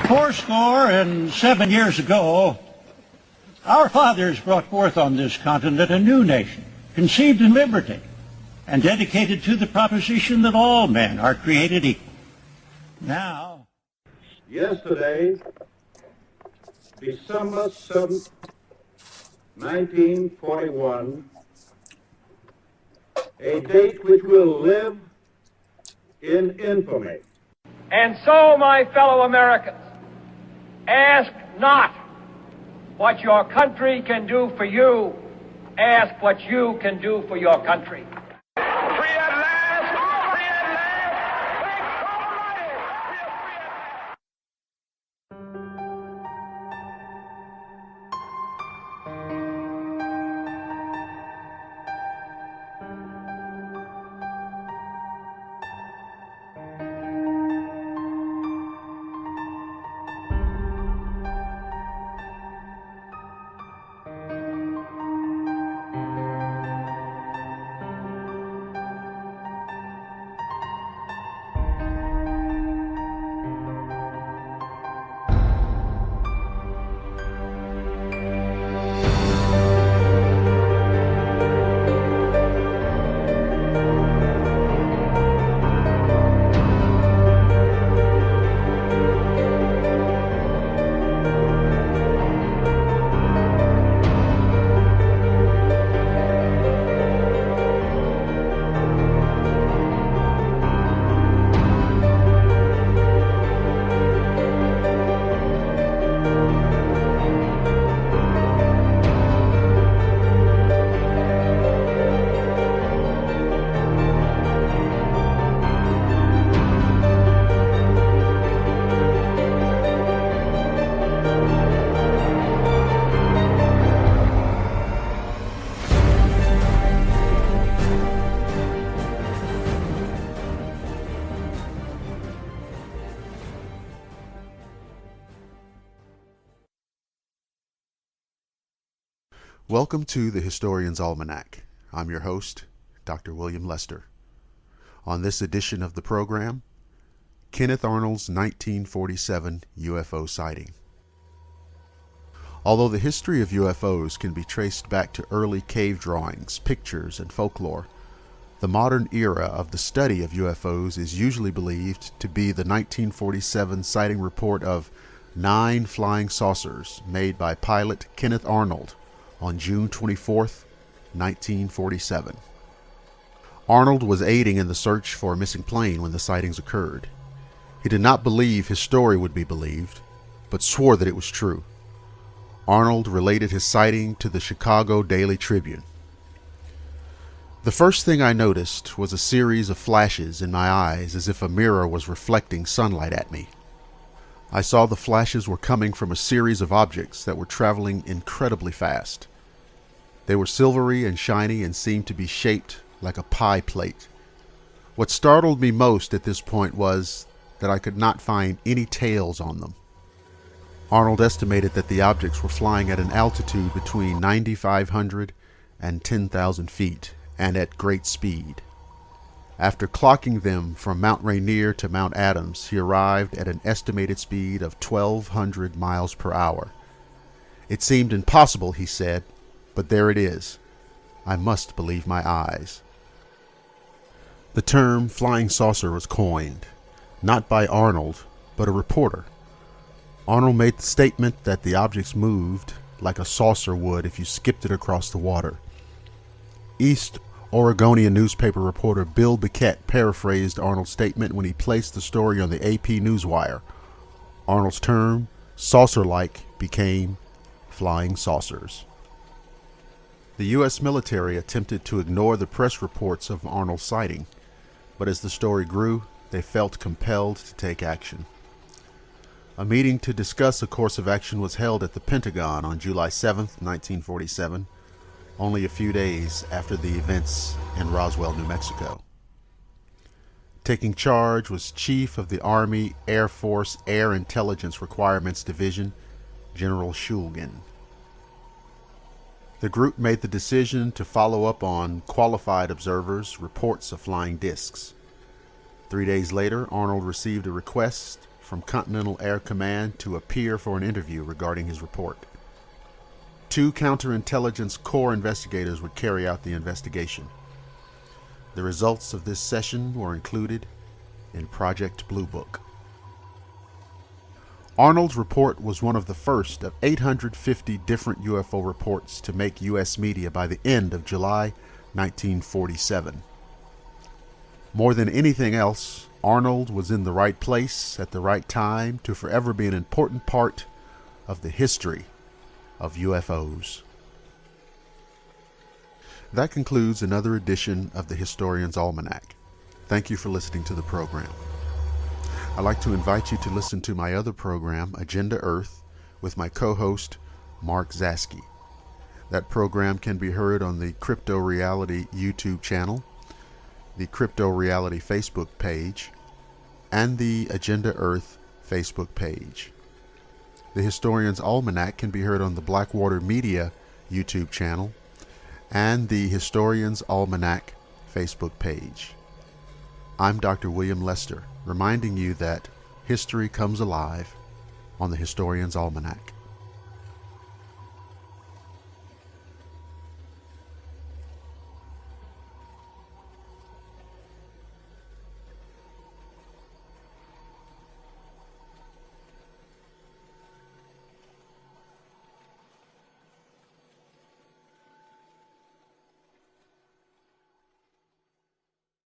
Fourscore and 7 years ago, our fathers brought forth on this continent a new nation, conceived in liberty, and dedicated to the proposition that all men are created equal. Now, yesterday, December 7th, 1941, a date which will live in infamy. And so, my fellow Americans, ask not what your country can do for you, ask what you can do for your country. Free at last! Free at last! Thank God Almighty! We are free at last! Welcome to the Historian's Almanac. I'm your host, Dr. William Lester. On this edition of the program, Kenneth Arnold's 1947 UFO sighting. Although the history of UFOs can be traced back to early cave drawings, pictures, and folklore, the modern era of the study of UFOs is usually believed to be the 1947 sighting report of 9 flying saucers made by pilot Kenneth Arnold on June 24, 1947. Arnold was aiding in the search for a missing plane when the sightings occurred. He did not believe his story would be believed, but swore that it was true. Arnold related his sighting to the Chicago Daily Tribune. The first thing I noticed was a series of flashes in my eyes as if a mirror was reflecting sunlight at me. I saw the flashes were coming from a series of objects that were traveling incredibly fast. They were silvery and shiny and seemed to be shaped like a pie plate. What startled me most at this point was that I could not find any tails on them. Arnold estimated that the objects were flying at an altitude between 9,500 and 10,000 feet and at great speed. After clocking them from Mount Rainier to Mount Adams, he arrived at an estimated speed of 1,200 miles per hour. It seemed impossible, he said, but there it is. I must believe my eyes. The term flying saucer was coined, not by Arnold, but a reporter. Arnold made the statement that the objects moved like a saucer would if you skipped it across the water. East Oregonian newspaper reporter Bill Biquette paraphrased Arnold's statement when he placed the story on the AP Newswire. Arnold's term, saucer-like, became flying saucers. The U.S. military attempted to ignore the press reports of Arnold's sighting, but as the story grew, they felt compelled to take action. A meeting to discuss a course of action was held at the Pentagon on July 7, 1947, only a few days after the events in Roswell, New Mexico. Taking charge was Chief of the Army Air Force Air Intelligence Requirements Division, General Shulgin. The group made the decision to follow up on qualified observers' reports of flying discs. 3 days later, Arnold received a request from Continental Air Command to appear for an interview regarding his report. 2 counterintelligence corps investigators would carry out the investigation. The results of this session were included in Project Blue Book. Arnold's report was one of the first of 850 different UFO reports to make U.S. media by the end of July 1947. More than anything else, Arnold was in the right place at the right time to forever be an important part of the history of UFOs. That concludes another edition of the Historian's Almanac. Thank you for listening to the program. I'd like to invite you to listen to my other program, Agenda Earth, with my co-host, Mark Zaski. That program can be heard on the Crypto Reality YouTube channel, the Crypto Reality Facebook page, and the Agenda Earth Facebook page. The Historian's Almanac can be heard on the Blackwater Media YouTube channel and the Historian's Almanac Facebook page. I'm Dr. William Lester, reminding you that history comes alive on the Historian's Almanac.